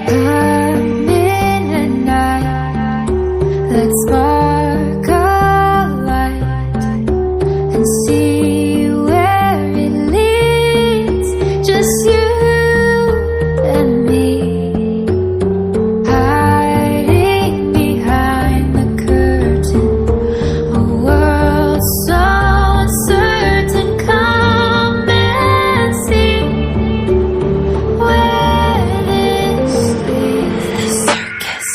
I'm in a night. Let's spark a light and see where it leads. Just you and me, hiding behind the curtain. A world so uncertain. Come and see where this leads. The circus.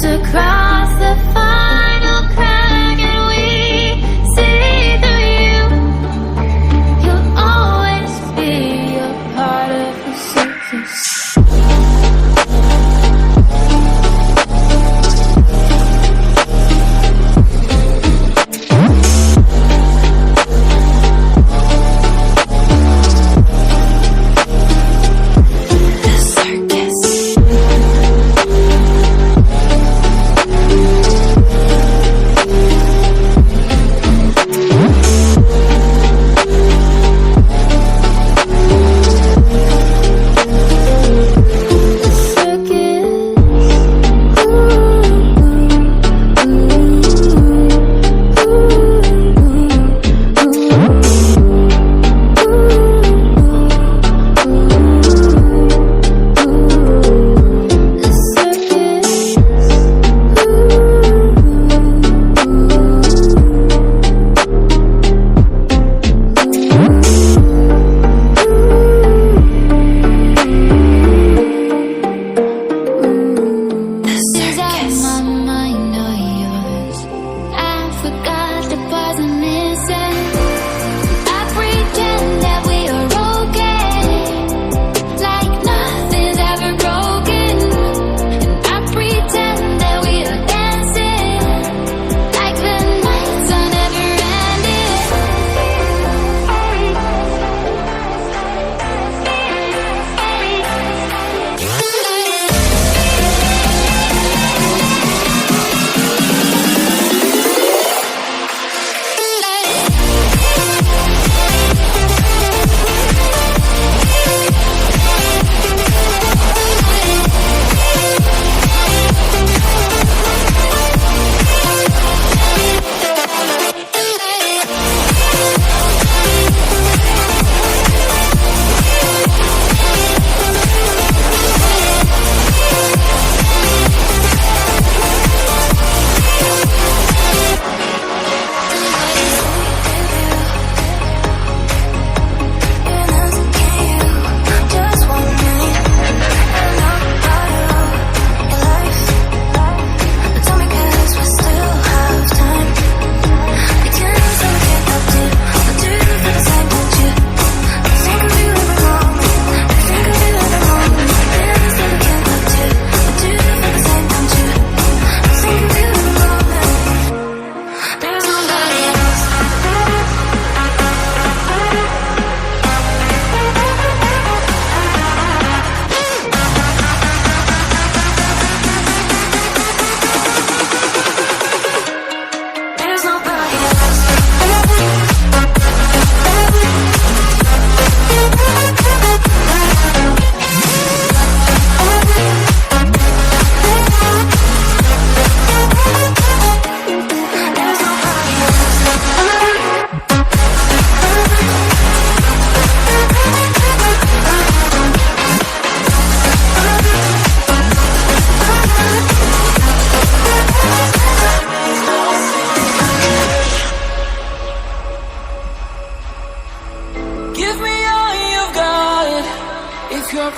Across the final crack, and we see through you. You'll always be a part of the circus.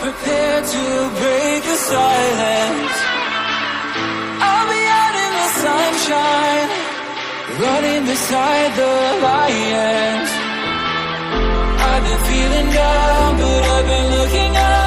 Prepare to break the silence. I'll be out in the sunshine, running beside the lions. I've been feeling down, but I've been looking up.